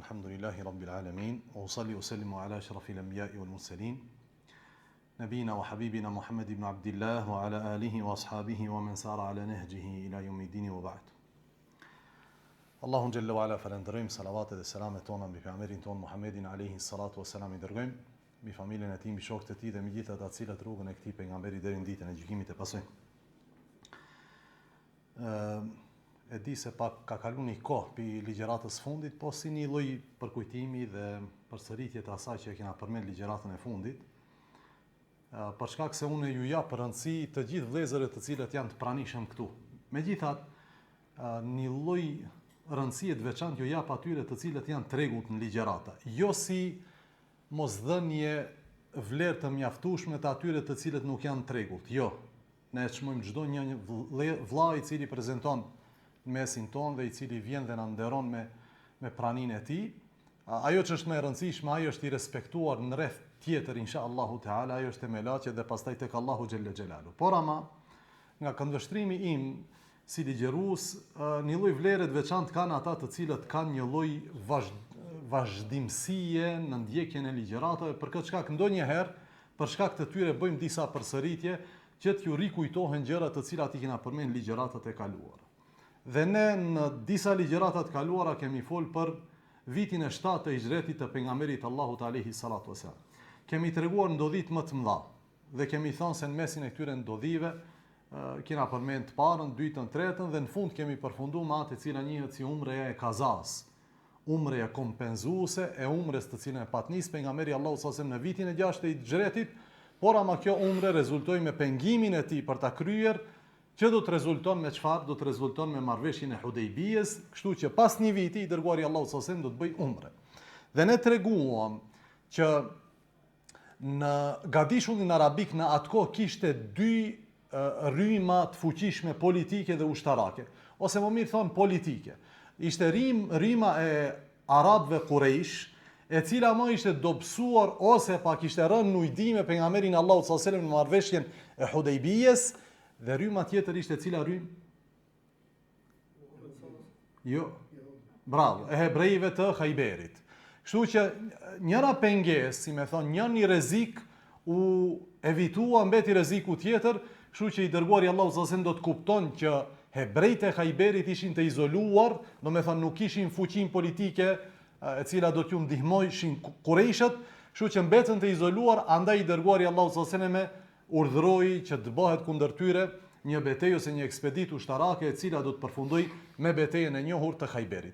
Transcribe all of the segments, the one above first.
Alhamdulillahi Rabbil Alamin, wa usalli wa sallimu ala ashrafil anbiya'i wal mursalin, nabina wa habibina Muhammad ibn Abdillah wa ala alihi wa ashabihi wa man sara ala nahjihi ila yawmiddin wa ba'd. Allahun jalla wa ala falenderojmë, salavatet dhe selamet tona mbi pejgamberin ton Muhammedin alayhi salatu wassalam, i dërgojmë mbi familjen e tij, mbi shokët e tij dhe mbi gjithë ata të cilët rrugën e këtij pejgamberi deri në ditën e gjykimit e pasojnë. E di se pak ka kalu një kohë pi ligjeratës fundit, po si një lloj përkujtimi dhe përsëritje të asaj që e kena përmend ligjeratën e fundit, për shkak se unë ju jap rëndësi të gjithë vëllezërve të cilët janë të pranishëm këtu. Megjithatë, një lloj rëndësie të veçantë ju jap atyre të cilët janë tregut në ligjerata, jo si mosdhënie vlerë të mjaftueshme të atyre të cilët nuk janë tregut. Jo, ne e çmojmë çdo një vëlla i cili prezanton mesin ton dhe i cili vjen dhe na nderon me praninë e tij. Ajo që është më e rëndësishme, ajo është i respektuar në rreth tjetër inshallahu teala, ajo është e melaqe dhe pastaj tek Allahu xhella xhelalu. Por ama nga këndvështrimi im si ligjërues, një lloj vlere të veçantë kanë ata të cilët kanë një lloj vazhdimësie në ndjekjen e ligjëratave, për këtë shkak ndonjëherë për shkak të tyre bëjmë disa përsëritje që t'ju rikujtohen gjëra të cilat i kena përmend ligjëratat e kaluara. Dhe ne në disa ligjëratat kaluara kemi fol për vitin e 7 të hijretit të pejgamberit Allahut alayhi salatu wasallam. Kemi treguar ndodhit më të mëdha dhe kemi thënë se në mesin e këtyre ndodhive kena përmend të parën, dytën, tretën dhe në fund kemi përfunduar me atë e cila njihet si umreja e kazas, umreja kompenzuese e umres të cilën e patnis pejgamberi Allahu sallallahu alaihi wasallam në vitin e 6 të hijretit, por ama kjo umre rezultoi me pengimin e tij për ta kryer, që do të rezulton me çfarë? Do të rezulton me marrëveshjen e Hudejbijës, kështu që pas një viti i dërguari Allahu sallallahu alaihi wasallam do të bëj umre. Dhe ne treguam që në gadishullin arabik në atë kohë kishte dy rryma të fuqishme politike dhe ushtarake, ose më mirë thon politike. Ishte rryma e arabëve Quraysh, e cila më ishte dobësuar ose pa kishte rënë në ujdime pejgamberin Allahu sallallahu alaihi wasallam në marrëveshjen e Hudejbijës. Dhe rryma tjetër ishte cila rrymë? Jo. Bravo, e hebrejve të Khajberit. Kështu që njëra pengesë, si me thonë, një rrezik u evitua, mbeti rreziku tjetër, kështu që i dërguari Allahu sallallahu alaihi wasallam do të kupton që hebrejt e Khajberit ishin të izoluar, do me thonë nuk kishin fuqinë politike e cila do t'ju ndihmojshin Qurayshët, kështu që mbetën të izoluar, andaj i dërguari Allahu sallallahu alaihi wasallam urdhëroi që të bëhet kundër tyre një betejë ose një ekspeditë ushtarake e cila do të përfundoj me betejën e njohur të Khajberit.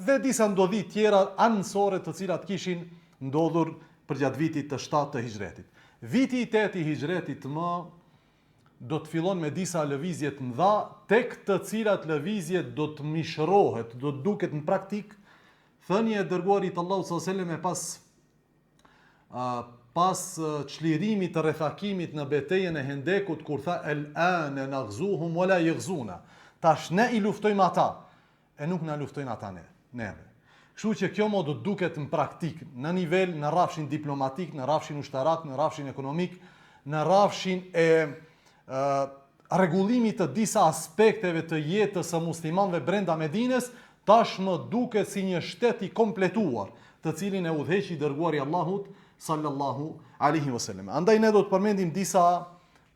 Dhe disa ndodhi tjera anësore të cilat kishin ndodhur përgjatë vitit të 7 të hijretit. Viti i 8 i hijretit do të fillon me disa lëvizje të mëdha, tek të cilat lëvizje do të mishrohet, do të duket në praktik thënia e dërguarit Allahu sallallahu alaihi wasallam pas çlirimit të rrethakimit në betejën e Hendekut, kur tha el-ana naghzuhum wala yaghzuna. Tash ne i luftojmë ata, e nuk na luftojnë ata neve. Kështu që kjo do të duket në praktik, në nivel, në rrafshin diplomatik, në rrafshin ushtarak, në rrafshin ekonomik, në rrafshin e rregullimit të disa aspekteve të jetës së muslimanëve brenda Medinës, tashmë duket si një shtet i kompletuar, të cilin e udhëheqi dërguari Allahut sallallahu alaihi wasallam. Andaj ne do të përmendim disa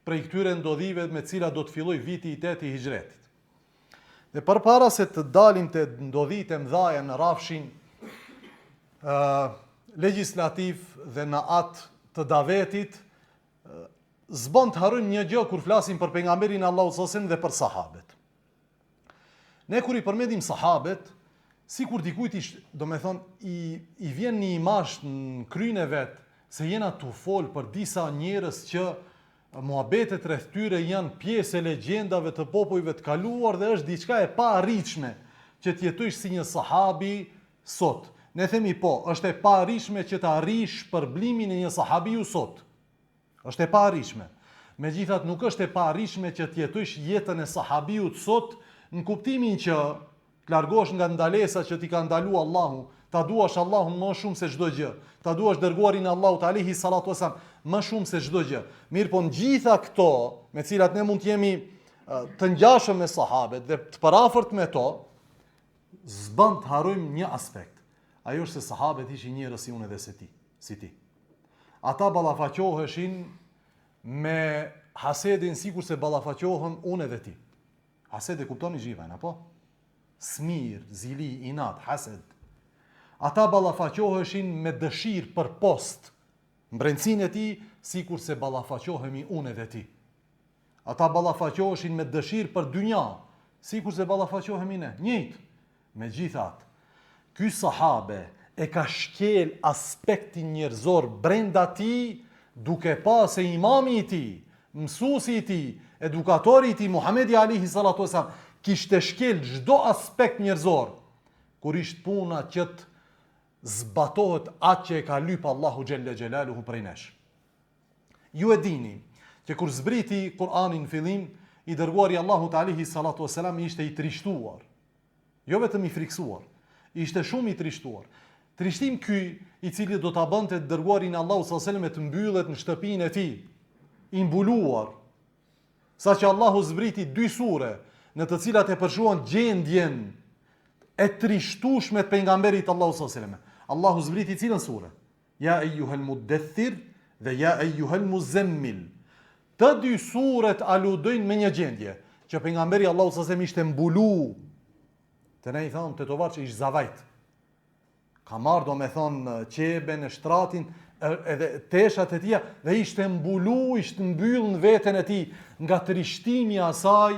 prej këtyre ndodhive me cila do të filloj viti i 8 i hijretit. Dhe përpara se të dalim te ndodhitë e mëdha në rrafshin legjislativ dhe në atë të davetit, s'bën të harrojmë një gjë kur flasim për pejgamberin Allahu sallallahu alaihi wasallam dhe për sahabet. Ne kur i përmendim sahabet, sikur dikujt do me thonë, i vjen një imazh në kryen e vet se jena tu fol për disa njerëz që muhabetet rreth tyre janë pjesë e legjendave të popujve të kaluar dhe është diçka e paarritshme që të jetojsh si një sahabi sot. Ne themi po, është e paarritshme që të arrish përblimin e një sahabiu sot. Është e paarritshme. Megjithatë nuk është e paarritshme që të jetojsh jetën e sahabiut sot në kuptimin që të largosh nga ndalesa që ti ka ndalu Allahu, ta duash Allahun më shumë se çdo gjë, ta duash dërguarin Allahut alayhi salatu wasallam më shumë se çdo gjë. Mirë, po në gjitha këto, me cilat ne mund të jemi të ngjashëm me sahabet dhe të parafort me to, s'bën të harrojmë një aspekt. ajo është se sahabet ishin njerëz si unë edhe si ti. Ata ballafaqoheshin me hasedin sikur se ballafaqohem unë edhe ti. Hased e kuptoni gjithajnë, apo? Smir, zili, inat, hased. Ata ballafaqoheshin me dëshirë për post, mbrencinë e tij, sikur se ballafaqohemi unë edhe ti. Ata ballafaqoheshin me dëshirë për dynja, sikur se ballafaqohemi ne. Njëjtë. Megjithatë, ky sahabe e ka shkel aspektin njerëzor brenda ti, duke pa se imami i ti, mësuesi i ti, edukatori i ti, Muhamedi alayhi salatu wasalam, kishte shkel çdo aspekt njerëzor, kur ishte puna që të zbatohet atë që e ka lyp Allahu xhelle xhelaluhu prej nesh. Ju e dini që kur zbriti Kur'ani në fillim, i dërguari Allahu alayhi salatu wasalam ishte i trishtuar. Jo vetëm i friksuar, ishte shumë i trishtuar. Trishtim ky, i cili do ta bënte të dërguarin Allahu sallallahu alaihi wasallam të mbyllet në shtëpinë e tij, i mbuluar, saqë Allahu zbriti 2 sure në të cilat e përshuan gjendjen e trishtueshme të pejgamberit Allahu sallallahu alaihi wasallam. Allahu zbriti cilën sure? Ja eyyuhal mudaththir dhe ja eyyuhal muzammil. Të 2 suret aludojnë me një gjendje, që pejgamberi Allahu sallallahu alaihi wasallam ishte mbulu. Të ne i thonë të tovar që ishtë zavajt. Ka marrë do me thonë qebe në shtratin edhe teshat e tia dhe ishte mbulu, ishte mbyllë në veten e ti nga trishtimi asaj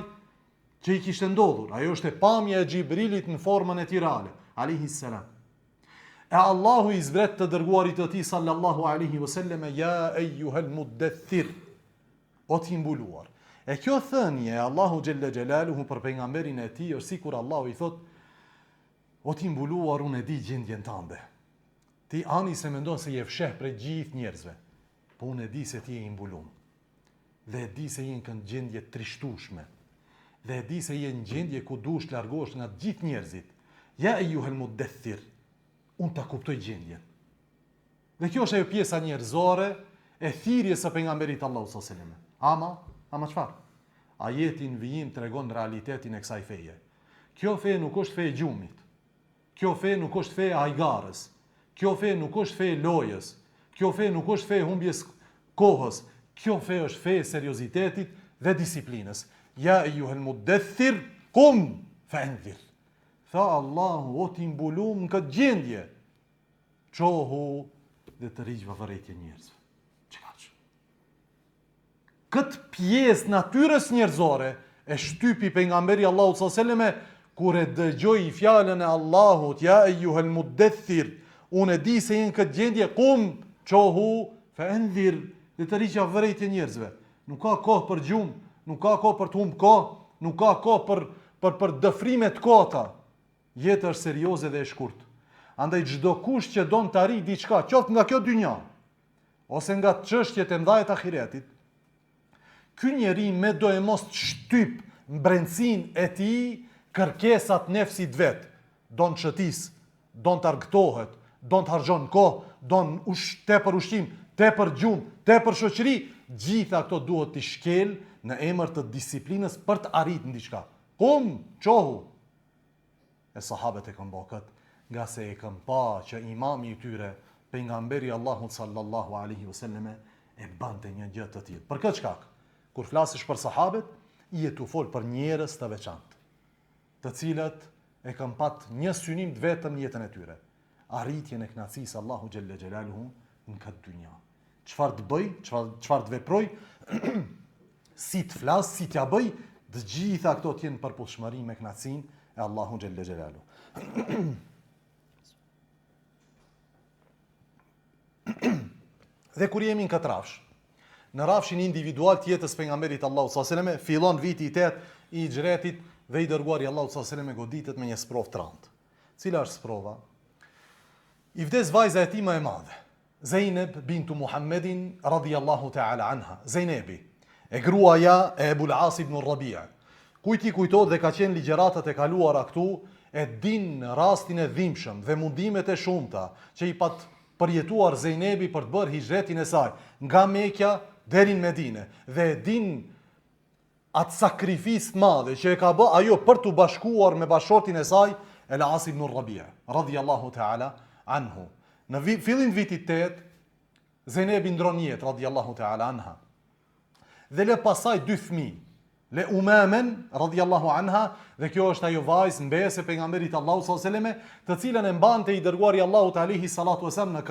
që i kishte ndodhur. Ajo është e pamja e Gjibrilit në formën e tij reale, alayhi salam. E Allahu i zbret të dërguarit të tij sallallahu alaihi wasallam, ja eyyuhal mudaththir, o ti mbuluar. E kjo thënie Allahu xhelle xhelaluhu për pejgamberin e tij është sikur Allahu i thotë: o ti mbuluar, unë e di gjendjen tënde. Ti ani se mendon se je fsheh prej gjithë njerëzve, po unë e di se ti je i mbulum. Dhe e di se je në gjendje trishtueshme. Dhe e di se je në gjendje ku duhesh të largohesh nga të gjithë njerëzit. Ja eyyuhal mudaththir, unë ta kuptoj gjendjen. Dhe kjo është ajo pjesa njerëzore e thirrjes së pejgamberit Allahu sallallahu alaihi wasallam. Ama çfarë? Ajeti në vijim tregon realitetin e kësaj feje. Kjo fe nuk është fe e gjumit. Kjo fe nuk është fe e ajgarës. Kjo fe nuk është fe e lojës. Kjo fe nuk është fe e humbjes kohës. Kjo fe është fe e seriozitetit dhe disiplinës. Ja eyyuhal mudaththir, qum fa'anzir. Tha Allahu, o ti mbulum në këtë gjendje, çohu dhe të riq vërejtje njerëzve. Këtë pjesë natyrës njerëzore e shtypi pejgamberi Allahu sallallahu alaihi wasallam kur e dëgjoi fjalën e Allahut, ja eyyuhal mudaththir, unë e di se je në këtë gjendje, qum çohu fa'anzir, dhe të riq vërejtje njerëzve. Nuk ka kohë për gjumë, nuk ka kohë për të humbë kohë, nuk ka kohë për dëfrime të kota. Jeta është serioze dhe e shkurtë. Andaj çdo kush që don të arrijë diçka, qoftë nga kjo dynja ose nga çështjet e mëdha të ahiretit, ky njeri me do e mos të shtyp mbrencin e tij kërkesat nefsit vet, don shëtis, don të argëtohet, don të harxhon kohë, don tepër ushqim, tepër gjumë, tepër shoqëri, gjitha këto duhet të shkel në emër të disiplinës për të arritur në diçka. Qum çohu. E sahabët e kanë bërë këtë, nga se e kanë pa që imami i tyre, pejgamberi Allahu sallallahu alaihi wasallam, e bante një gjë të tillë. Për këtë shkak, kur flasësh për sahabët, je tu fol për njerëz të veçantë, të cilët e kanë pat një synim të vetëm në jetën e tyre, arritjen e kënaqësisë Allahu xhelle xhelaluhu në këtë dynja. Çfarë të bëj, çfarë të veproj, si të flas, si t'ja bëj, të gjitha këto të jenë përputhshmëri me kënaqësinë e Allahu xhelle xhelaluhu. Dhe kur jemi në këtë rafsh, në rafshin individual të jetës pejgamberit Allahu sallallahu alaihi wasallam, fillon viti i 8 i Hijretit dhe i dërguari Allahu sallallahu alaihi wasallam goditet me një sprovë të rëndë. Cila është sprova? I vdes vajza e tij më e madhe, Zeynep bintu Muhammedin radhiyallahu ta'ala anha. Zeynebi, e gruaja e Ebul As ibn Rabi'a. Kujti kujtohet dhe ka qenë ligjëratat e kaluara këtu, e din rastin e dhimbshëm dhe mundimet e shumta që i pat përjetuar Zeynebi për të bërë hijretin e saj nga Mekja deri në Medinë, dhe e din atë sakrificë të madhe që e ka bë ajo për të bashkuar me bashortin e saj El As ibn Rabi'a radhiyallahu ta'ala anhu. Në fillin vitit 8, Zenebi ndron jetë, radiallahu ta'ala anha. Dhe le pasaj 2 fëmijë. Le Umamen, radiallahu anha, dhe kjo është ajo vajzë mbese pejgamberit Allahu sallallahu alaihi wasallam, të cilën e mbante i dërguari Allahut alaihi salatu wasallam në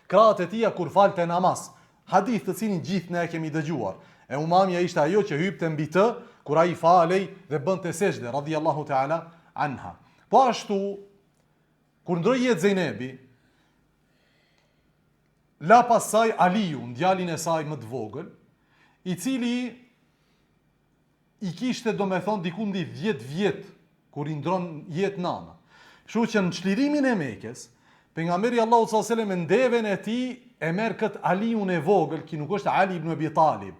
krahët e tija kur falte namaz. Hadith të cilin gjithë ne e kemi dëgjuar. E Umamja ishte ajo që hypte mbi të kur ai falej dhe bënte sejdë, radiallahu ta'ala anha. Po ashtu, kur ndroi jetë Zenebi, la pasaj Aliun, djalin e saj më të vogël, i cili i kishte do me thonë dikundi 10 vjet kur i ndron jetë nana. Kështu që në çlirimin e Mekës, pejgamberi Allahu sallallahu alaihi wasallam ndeven e tij e merr kët Aliun e vogël, që nuk është Ali ibn Abi Talib.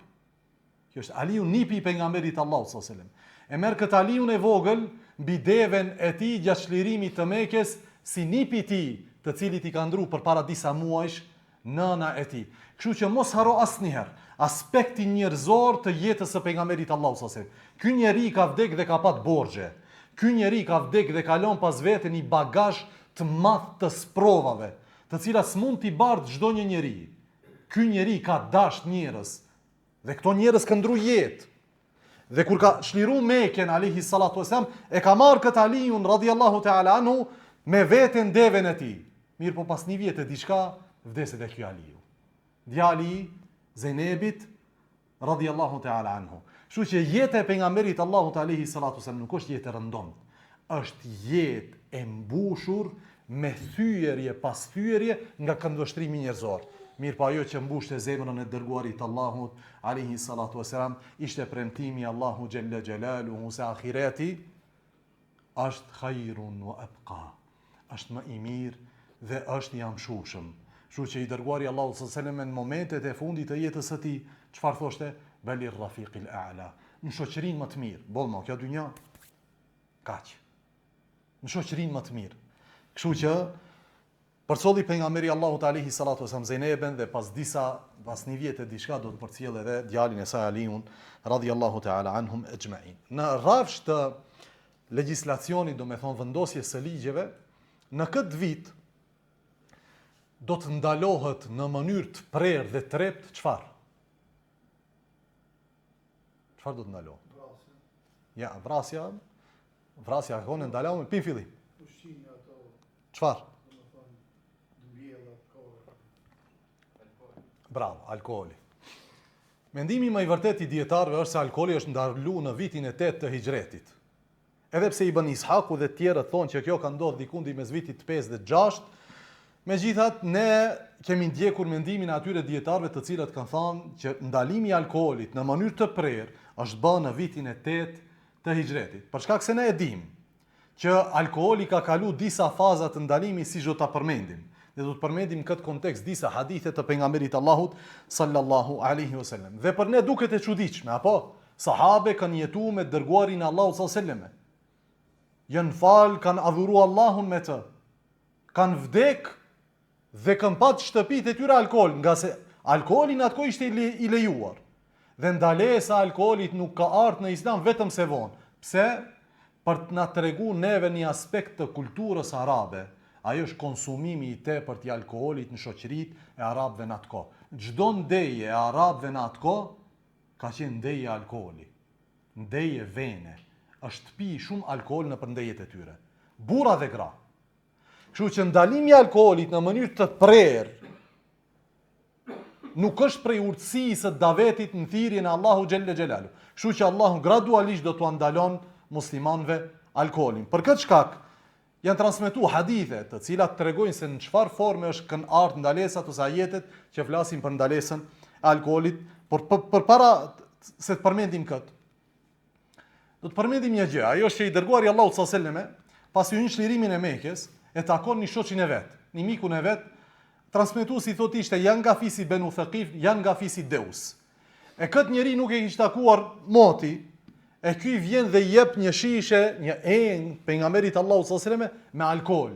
Kjo është Aliu nipi i pejgamberit Allahu sallallahu alaihi wasallam. E merr kët Aliun e vogël mbi deven e tij gjatë çlirimit të Mekës si nipi i tij, të cilit i ka ndruar përpara disa muajsh nëna e tij. Kështu që mos haro asnjëherë aspektin njerëzor të jetës së pejgamberit Allahu sallallahu alaihi wasallam. Ky njeri ka vdek dhe ka pat borxhe. Ky njeri ka vdek dhe ka lënë pas vete një bagazh të madh të sprovave, të cilat s'mund t'i bardh çdo një njeri. Ky njeri ka dash njerëz dhe këto njerëz kanë ndru jetë. Dhe kur ka çliru Mekën alayhi salatu wasallam, e ka marrë këtë Aliun radiallahu ta'ala anhu me veten deven e tij. Mirë, po pas një vjet e diçka vdeset e ky Aliu. Djali Zenebit radiallahu ta'ala anhu. Kështu që jeta e pejgamberit Allahut alayhi salatu wasallam nuk është jetë e rëndomt. Është jetë e mbushur me thyerje pas thyerje nga këndvështrimi njerëzor. Mirë, pa ajo që mbushte zemrën e dërguarit Allahut alayhi salatu wasalam ishte premtimi Allahu xhalla xhelaluhu se ahireti është khairun wa abqa. Është më i mirë dhe është i amshushëm. Kështu që i dërguari Allahu sallallahu alaihi wasallam në momentet e fundit të jetës së tij, çfarë thoshte? Bali rafiqil a'la. Në shoqërinë më të mirë. Bollmo, kjo dynja kaq. Në shoqërinë më të mirë. Kështu që përcolli pejgamberi Allahut alayhi salatu wasallam Zeneben dhe pas një vjet e diçka do të përcjell edhe djalin e saj Aliun radhiyallahu ta'ala anhum ejma'in. Në rrafsh të legjislacionit, do me thonë vendosjes së ligjeve, në këtë vit do të ndalohet në mënyrë të prerë dhe të rept çfarë? Çfarë do të ndalohet? Ja, vrasja ka qenë ndaluar pin fillim. Çfarë? Bravo, alkooli. Mendimi më i vërtet i dietarëve është se alkooli është ndaluar në vitin e 8 të Hijretit. Edhe pse Ibn Ishaku dhe të tjerët thonë që kjo ka ndodhur dikundi mes vitit 5 dhe 6, megjithatë ne kemi ndjekur mendimin e atyre dietarëve të cilët kanë thënë që ndalimi i alkoolit në mënyrë të prerë është bërë në vitin e 8 të Hijretit. Për shkak se ne e dimë që alkooli ka kalu disa faza të ndalimit, siç do ta përmendim. Dhe do të përmendim në këtë kontekst disa hadithe të pejgamberit Allahut sallallahu alaihi wasallam. Dhe për ne duket e çuditshme, apo sahabe kanë jetuar me dërguarin e Allahut sallallahu alaihi wasallam. Janë fal, kanë adhuru Allahun me të. Kanë vdek dhe kanë pat shtëpitë e tyre alkool, nga se alkooli në atko ishte i lejuar. Dhe ndalesa e alkoolit nuk ka ardhur në Islam vetëm se vonë. Pse? Për të na treguar neve një aspekt të kulturës arabe. Ajo është konsumimi i tepërt i alkoolit në shoqëritë e arabëve në atko. Çdo ndeje e arabëve në atko ka qenë ndeje alkooli. Ndeje vene. Është pi shumë alkool në përndejet e tyre. Burra dhe gra. Kështu që ndalimi i alkoolit në mënyrë të prerë nuk është prej urtësisë së davetit në thirrjen e Allahu xhelle xhelalu. Kështu që Allahu gradualisht do t'u ndalon muslimanëve alkoolin. Për këtë shkak janë transmetuar hadithe të cilat tregojnë se në çfarë forme është kanë ardhur ndalesat ose ajetet që flasin për ndalesën e alkoolit, por përpara se të përmendim këtë, do të përmendim një gjë. Ajo është që i dërguari Allahu sallallahu alaihi wasallam, pasi hyn çlirimin e Mekës, e takon një shoqin e vet, një mikun e vet, transmetuesi thotë ishte janë nga fisi Benu Thaqif, janë nga fisi Deus. E këtë njeri nuk e kishte takuar moti. E ky vjen dhe jep një shishe, një eng pejgamberit Allahu sallallahu alaihi wasallam me alkool.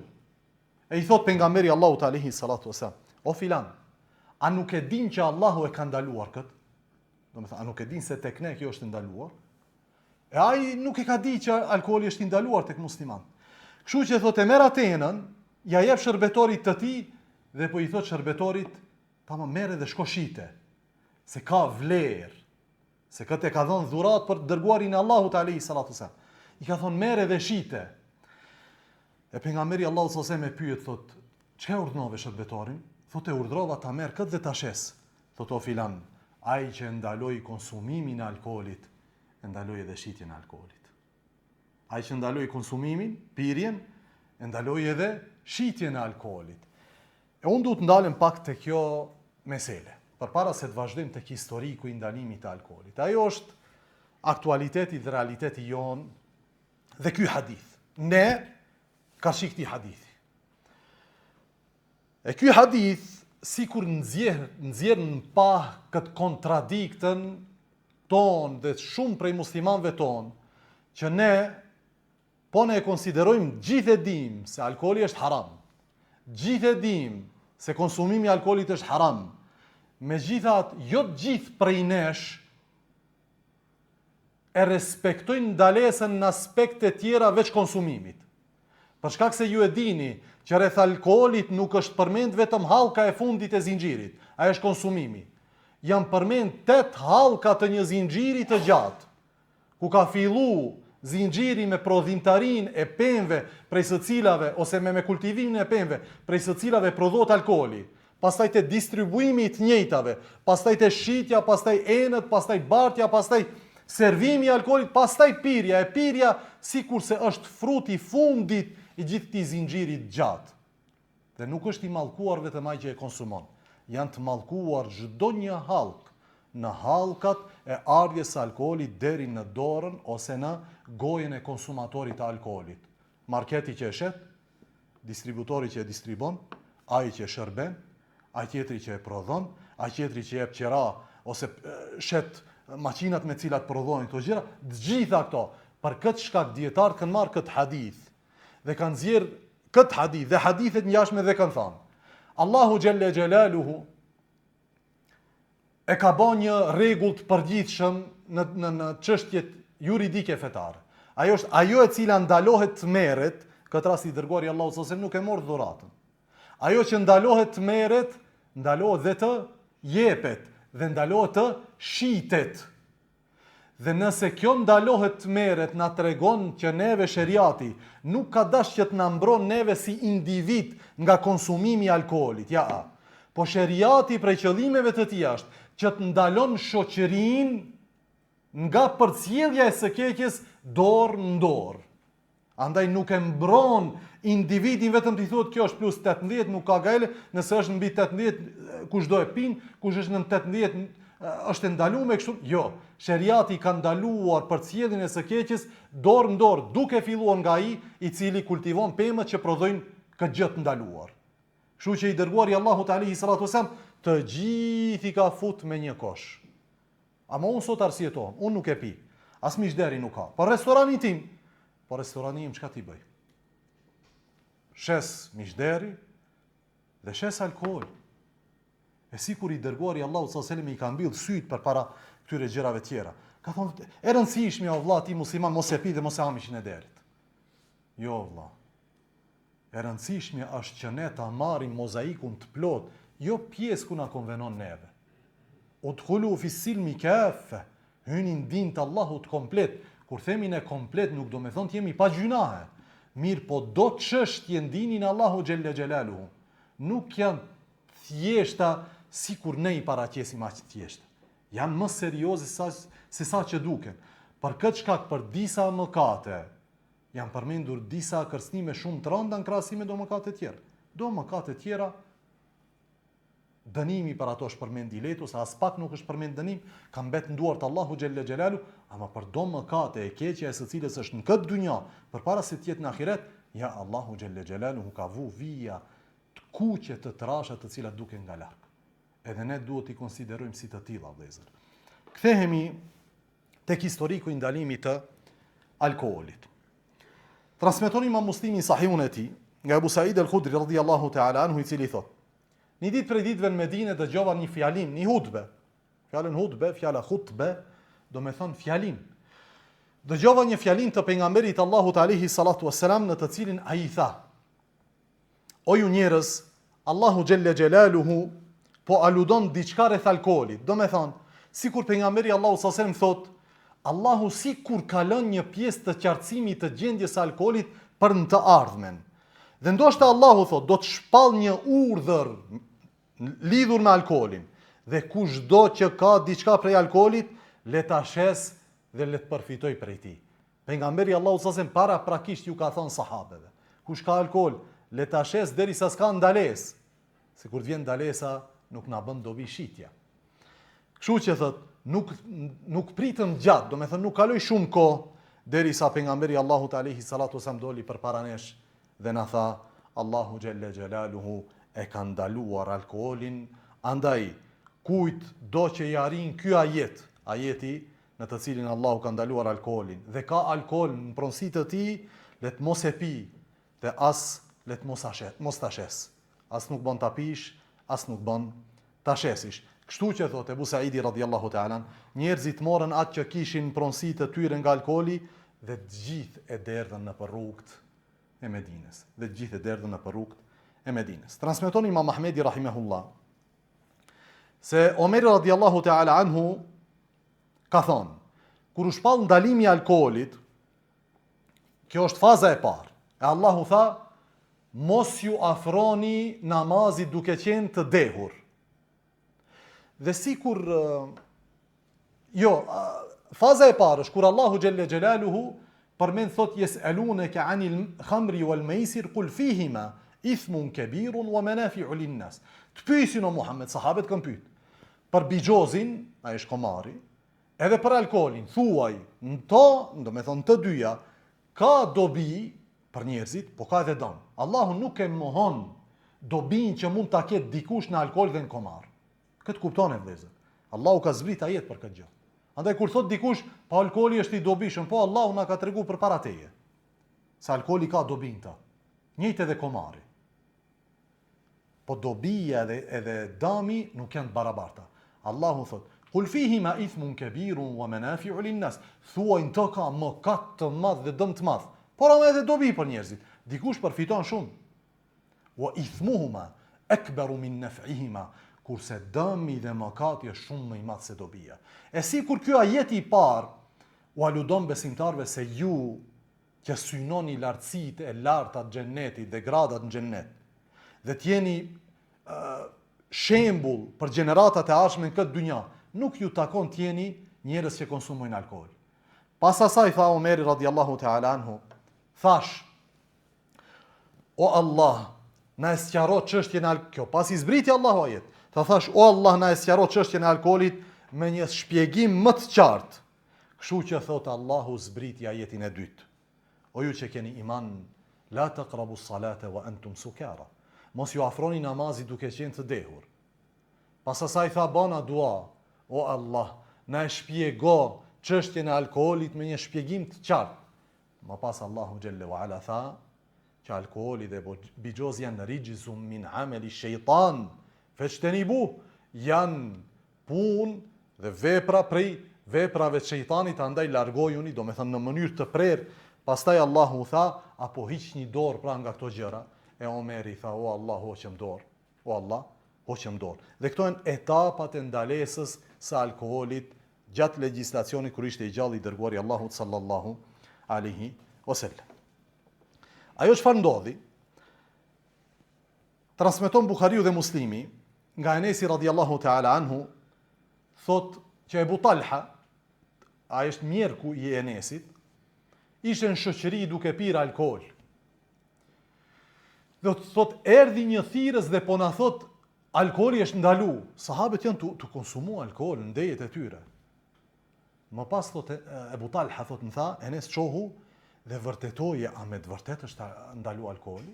E i thot pejgamberi Allahu alaihi salatu wasallam: "O filan, a nuk e din që Allahu e ka ndaluar kët?" Do të thënë, a nuk e din se tek ne kjo është ndaluar? E ai nuk e ka di që alkooli është ndaluar tek musliman. Kështu që thotë merr atë enën ja jep shërbetorit të tij dhe po i thot shërbetorit, tamam, merre dhe shko shite, se ka vlerë, se këtë e ka dhënë dhurat për dërguarin e Allahut alayhi salatu wasalam. I ka thonë merre dhe shite. E pejgamberi Allahu sallallahu alaihi wasallam e pyet, thot, çka urdhnove shërbetorin? Thot, e urdhrova ta merr këtë dhe ta shes. Thot, o filan, ai që ndaloi konsumimin e alkoolit, e ndaloi edhe shitjen e alkoolit. Ai që ndaloi konsumimin, pirjen, e ndaloi edhe shitjen e alkoolit. E unë duhet ndalem pak te kjo mesele, përpara se të vazhdojmë tek historiku i ndalimit të alkoolit. Ajo është aktualiteti dhe realiteti jon dhe ky hadith. Ne ka shikti hadithi. E ky hadith sikur nxjerr në pa këtë kontradiktën ton dhe shumë prej muslimanëve ton, që ne po ne e konsiderojmë gjithë e dim se alkooli është haram. Gjithë e dim se konsumimi i alkoolit është haram. Megjithatë, jo të gjithë prej nesh e respektojnë ndalesën në aspekte tjera veç konsumimit. Për shkak se ju e dini që rreth alkoolit nuk është përmend vetëm hallka e fundit e zinxhirit, ai është konsumimi. Janë përmend 8 hallka të një zinxhiri të gjatë, ku ka fillu zinxhiri me prodhimtarin e pemëve, prej së cilave, ose me kultivimin e pemëve, prej së cilave prodhohet alkooli, pastaj te distribuimi i të njëjtave, pastaj te shitja, pastaj enët, pastaj bartja, pastaj servimi i alkoolit, pastaj pirja. E pirja sikur se është fruti i fundit i gjithë këtij zinxhiri të gjatë. Dhe nuk është i mallkuar vetëm ai që e konsumon. Janë të mallkuar çdo një hallk në hallkat e ardhjes së alkoolit deri në dorën ose në gojen e konsumatorit të alkoolit. Marketi që e shet, distributori që e distribon, ai që e shërben, ai tjetri që e prodhon, ai tjetri që jep qira ose shet makinat me cilat prodhojnë këto gjëra, të gjitha këto, për këtë shkak dietarët kanë marrë këtë hadith dhe kanë nxjerr këtë hadith dhe hadithet ngjashme dhe kanë thënë: Allahu xhalla xhelaluhu e ka bën një rregull të përgjithshëm në çështjet juridike fetare. Ajo është ajo e cila ndalohet të merret, këtë rast i dërguari Allahu sallallahu alaihi wasallam nuk e mor dhuratën. Ajo që ndalohet të merret, ndalohet dhe të jepet dhe ndalohet të shitet. Dhe nëse kjo ndalohet të merret, na tregon që neve sheriati nuk ka dash që të na mbron neve si individ nga konsumimi i alkoolit. Ja, po sheriati prej qëllimeve të tij është që të ndalon shoqërinë nga përcjellja e së keqes dorë në dorë. Andaj nuk e mbron individin vetëm t'i thotë kjo është plus 18, nuk ka gale, nëse është mbi 18 kush do e pin, kush është në 18 është e ndaluar kështu. Jo, sheriati ka ndaluar përcjelljen e së keqes dorë në dorë, duke filluar nga ai i cili kultivon pemët që prodhojnë këtë gjë të ndaluar. Kështu që i dërguari Allahu alayhi salatu wasallam të gjithë i ka fut me një kosh. Ama unë sot arsjetohem, unë nuk e pi, as mishderi nuk ka. Por restoranin tim, çka ti bëj? Shes mishderi dhe shes alkool. E sikur i dërguari Allahu sallallahu alaihi wasallam i ka mbyll syt përpara këtyre gjërave tjera. Ka thonë, e rëndësishme o vëlla ti musliman mos e pi dhe mos e ha mishin e derit. Jo vëlla. E rëndësishme është që ne ta marrim mozaikun të plot, jo pjesë ku na konvenon neve. Udkhulu fi silmi kafa, hyni në din të Allahut komplet. Kur themi ne komplet nuk do me thonë të jemi pa gjunahe. Mirë, po do çështje ndinin Allahu xhella xhelaluhu. Nuk janë thjeshta sikur ne i paraqesim aq thjesht. Janë më serioze se sa që duken. Për këtë shkak, për disa mëkate, janë përmendur disa kërcënime shumë të rënda në krahasim me do mëkate tjera. Do mëkate tjera, dënimi për ato është përmend i letu, sa as pak nuk është përmend dënim, ka mbet në duart Allahu xhella xhelalu, ama për do mëkate e keqja e së cilës është në këtë dynja, përpara se të jetë në ahiret, ja Allahu xhella xhelalu ka vu vija të kuqe të trasha të cilat duken nga larg. Edhe ne duhet i konsiderojmë si të tilla vëllezër. Kthehemi tek historiku i ndalimit të alkoolit. Transmeton Imam Muslimi sahihun e tij nga Abu Said al-Khudri radhiyallahu ta'ala anhu, i cili thotë: një ditë prej ditëve në Medinë dëgjova një fjalim, një hutbe. Fjalën hutbe, fjala khutbe, do me thonë fjalim. Dëgjova një fjalim të pejgamberit Allahut alayhi salatu wassalam, në të cilin ai tha: o ju njerëz, Allahu Gjelle Gjelaluhu po aludon diçka rreth alkoolit. Do me thonë, si kur pejgamberi Allahu s.a.s. thot, Allahu si kur kalon një pjesë të qartësimit të gjendjes së alkoolit për në të ardhmen. Dhe ndoshta Allahu thot, do të shpall një urdhër lidhur me alkoolin. Dhe kushdo që ka diçka prej alkoolit, le ta shes dhe le të përfitoj prej tij. Pejgamberi Allahu s.a.s. para prakisht ju ka thonë sahabeve, kush ka alkool, le ta shes derisa s'ka ndalesë. Se kur të vjen ndalesa, nuk na bën dobi shitja. Kështu që thot, nuk pritëm gjatë, do me thënë nuk kaloj shumë kohë, derisa pejgamberi Allahut alayhi salatu wasallam doli përpara nesh dhe na tha, Allahu Gjelle Gjelaluhu e ka ndaluar alkoolin, andaj kujt do që i arrin ky ajeti në të cilin Allahu ka ndaluar alkoolin, dhe ka alkool në pronësitë të tij, le të mos e pi, dhe as le të mos ta shes. As nuk bën ta pish, as nuk bën ta shesish. Kështu që thotë Ebu Saidi radhiyallahu ta'ala, njerëzit morën atë që kishin pronësi të tyre nga alkooli dhe të gjithë e derdhën nëpër rrugët e Medinës. Transmeton Imam Ahmedi rahimahullah se Omeri radhiyallahu ta'ala anhu ka thonë, kur u shpall ndalimi i alkoolit, kjo është faza e parë. E Allahu tha, mos ju afroni namazit duke qenë të dehur. Dhe sikur faza e parë është kur Allahu Gjelle Gjelaluhu përmend thot yes'alunaka 'anil khamri wal maisir qul fihima ithmun kabirun wa manafi'u lin-nas. Të pyesin o Muhammed, sahabët kanë pyet për bigjozin, ai është komari, edhe për alkoolin, thuaj, do me thonë të dyja, ka dobi për njerëzit, po ka edhe dëm. Allahu nuk e mohon dobin që mund ta ketë dikush në alkool dhe në komar. Këtë kupton e vëllezër. Allahu ka zbrit ajet për këtë gjë. Andaj kur thot dikush, pa alkooli është i dobishëm, po Allahu na ka treguar përpara teje se alkooli ka dobin ta. Njëjtë edhe komari. Po dobia edhe dami nuk janë barabarta. Allahu thot, qul fihima ithmun kabirun wa manafi'u lin-nas. Thuajnë të ka mëkat të madh dhe dëm të madh. Por edhe dobi për njerëzit. Dikush përfiton shumë. Wa ithmuhuma akbaru min naf'ihima. Kurse dëmi dhe mëkati është shumë më i madh se dobia. E si kur ky ajeti i parë u aludon besimtarve se ju që synoni lartësitë e larta të xhennetit dhe gradat në xhennet, dhe t'jeni shembull për gjeneratat e ardhshme në këtë dynja, nuk ju takon t'jeni njerëz që konsumojnë alkool. Pas asaj tha Omeri radhiyallahu ta'ala anhu, thash, o Allah, na e sqaro çështjen e alkoolit. Kjo pas i zbriti Allahu ajet. Thash, o Allah, na e sqaro çështjen e alkoolit me një shpjegim më të qartë. Kështu që thot Allahu zbriti ajetin e dytë. O ju që keni iman, la taqrabu s-salata wa antum sukara. Mos ju afroni namazit duke qenë të dehur. Pas asaj tha, bana dua, o Allah, na e shpjego çështjen e alkoolit me një shpjegim të qartë. Më pas Allahu Gjelle wa Ala tha që alkooli dhe bigjoz janë rijzun min ameli shejtan, fajtanibu, janë punë dhe vepra prej veprave të shejtanit, andaj largojuni, do me thënë në mënyrë të prerë. Pastaj Allahu tha, apo hiqni dorë pra nga këto gjëra. E Omeri tha, o Allah, hoqëm dorë. O Allah, hoqëm dorë. Dhe këto janë etapat e ndalesës së alkoolit gjatë legjislacionit kur ishte i gjallë i dërguari Allahut sallallahu alaihi wasallam. Ajo çfarë ndodhi? Transmeton Buhariu dhe Muslimi nga Enesi radhiyallahu ta'ala anhu, thot që Ebu Talha, ai është mjerku i Enesit, ishte në shoqëri duke pirë alkool. Dhe thot, erdhi një thirrës dhe po na thot, alkooli është ndalu. Sahabët janë të konsumu alkool në dejet e tyre. Më pas thot Ebu Talha, thot, më tha, Enes qohu dhe vërtetoje, a me të vërtet është ndalu alkooli?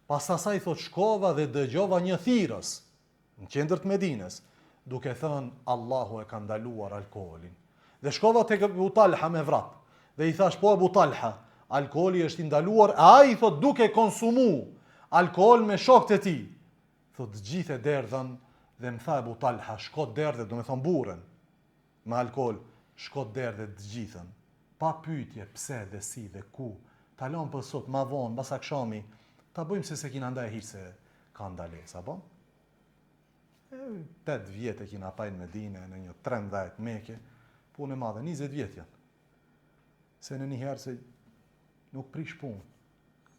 Pas asaj thot, shkova dhe dëgjova një thirrës në qendër të Medinës, duke thënë, Allahu e ka ndaluar alkoolin. Dhe shkova tek Ebu Talha me vrat. Dhe i thash, po Ebu Talha, alkooli është i ndaluar, a i thot duke konsumu alkool me shokët e tij. Thot gjithë e derdhën dhe më tha Ebu Talha, shko derdhe, do me thonë burën, me alkool, shko derdhe të gjithën. Pa pyetje pse dhe si dhe ku, talon për sot, ma vonë, pas akşami, ta bëjmë se kina ndaj hiç se ka ndalesa, apo? 8 vjetë kina pajnë Medine, në një 13 Mekë, punë e madhe, 20 vjetë janë. Se në njëherë se nuk prish punë,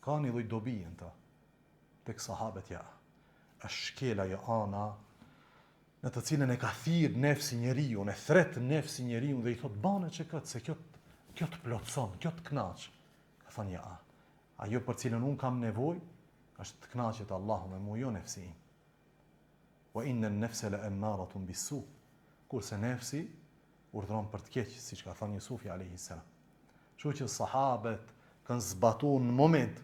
ka një lloj dobijën ta, tek sahabet ja, është shkela jo ana, në të cilën e ka thirr nefsi njeriu, e thret nefsi njeriu dhe i thot bane që këtë, se kjo të plotson, kjo të knaq. Ka thënë ja, ajo për cilën unë kam nevojë, është të knaqet Allahu me mua, jo nefsi im. Wa inna an-nafsa la'ammaratun bis-su. Kurse nefsi urdhron për të keq, siç ka thënë Yusufi alayhi salam. Kështu që sahabët kanë zbatuar në moment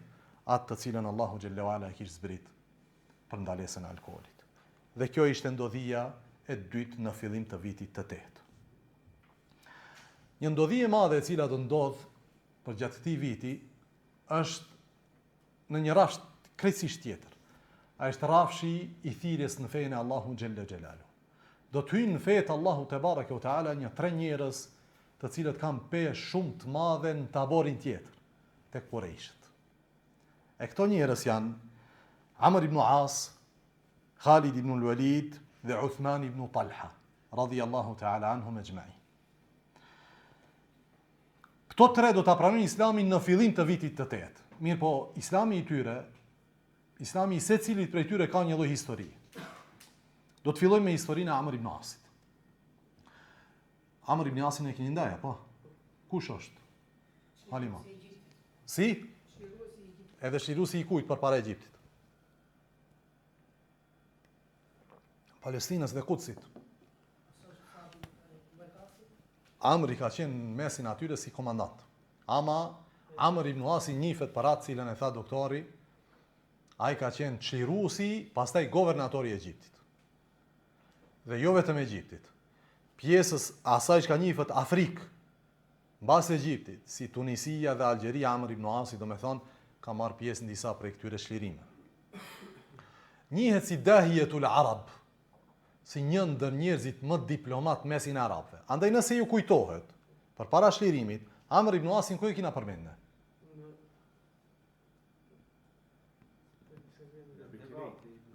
atë të cilën Allahu xhallahu ala e kishte zbrit për ndalesën e alkoolit. Dhe kjo ishte ndodhia e dytë në fillim të vitit të 8. Një ndodhi e madhe e cila do ndodh për gjatë këtij viti është në një rast krejtësisht tjetër. A është rafshi i thirrjes në fenë e Allahu xhalla xhelalu. Do të hyjnë në fetë Allahu te bareke ve teala një 3 njerëz të cilët kanë peshë shumë të madhe në taborin tjetër, tek Qurayshët. E këto njerëz janë Amr ibn As, Khalid ibn al-Walid dhe Uthman ibn Talha, radhiyallahu ta'ala anhum ejma'in. Këto 3 do ta pranojnë Islamin në fillim të vitit të 8. Mirë po, Islami i secilit prej tyre ka një lloj histori. Do të fillojmë me historinë e Amr ibn Asit. Amr ibn Asin e keni ndaj, apo? Kush është? Halima. Si? Edhe shirusi i kujt përpara Egjiptit? Palestinës dhe Kutsit. Amri ka qenë në mesin atyre si komandant. Ama Amr ibn Asi njihet për atë cilën e tha doktori, ai ka qenë çlirusi, pastaj governatori i Egjiptit. Dhe jo vetëm Egjiptit. Pjesës asaj që ka njihet Afrikë, mbas Egjiptit, si Tunisia dhe Algjeria, Amr ibn Asi, domethënë, ka marrë pjesë në disa prej këtyre çlirimeve. Njihet si Dahiyatul Arab, si një ndër njerëzit më diplomat mesin e arabëve. Andaj nëse ju kujtohet, përpara çlirimit, Amr ibn Asin ku e kina përmendë?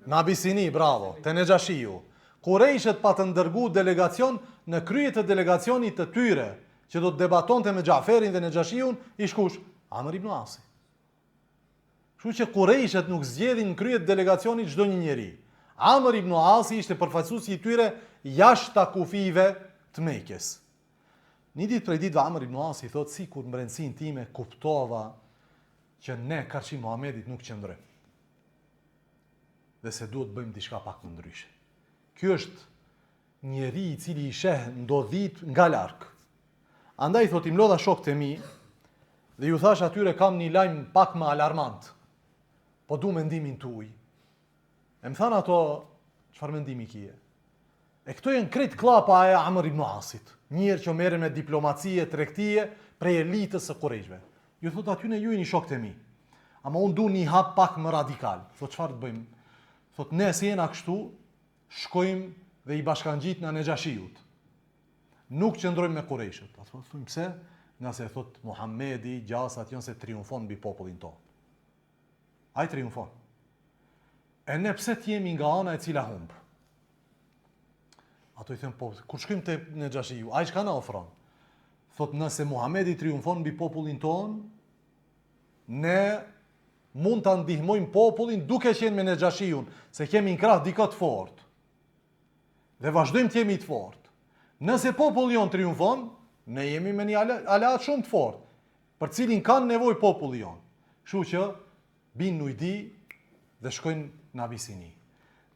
Në Abisini, bravo, te Nexhashiu. Kurejshet pa të ndërgu delegacion në krye të delegacionit të tyre, që do të debatonte me Xhaferin dhe Nexhashiun, ish kush? Amr ibn Asi. Kështu që Kurejshet nuk zgjedhin në krye të delegacionit çdo një njeri. Amr ibn Asi ishte përfaqësuesi i tyre jashtë kufive të Mekës. Një ditë prej ditëve Amr ibn Asi thotë, sikur në brendësinë time kuptova që ne karshi Muhamedit nuk qëndrojmë. Dhe se duhet bëjmë diçka pak më ndryshe. Ky është njeri i cili i sheh ndodhit nga larg. Andaj thotë, im lodha shokët e mi dhe ju thash atyre kam një lajm pak më alarmant. Po du mendimin tuaj. E më thanë ato, çfarë mendimi kije? E këto janë krejt klapa e Amr ibn Asit, njerë që merren me diplomacie, tregtie prej elitës së Kurejshve. Ju thotë aty në ju jeni shokët e mi. Ama unë du një hap pak më radikal. Thotë çfarë të bëjmë? Thotë ne si jena kështu, shkojmë dhe i bashkangjit në Nexhashiut. Nuk qëndrojmë me Kurejshët. Ato thonë pse? Nga se thotë Muhamedi gjasat janë se triumfon mbi popullin tonë. Ai triumfon. E ne pse t'jemi nga ana e cila humb? Ato i thënë po, kur shkojmë te Nexhashiu, ai çka na ofron? Thotë nëse Muhamedi triumfon mbi popullin tonë, ne mund ta ndihmojmë popullin duke qenë me Nexhashiun, se kemi në krah dikë të fortë. Dhe vazhdojmë të jemi të fortë. Nëse populli jon triumfon, ne jemi me një aleat shumë të fortë, për cilin kanë nevojë populli jon. Kështu që bin në ujdi dhe shkojnë në Abisini.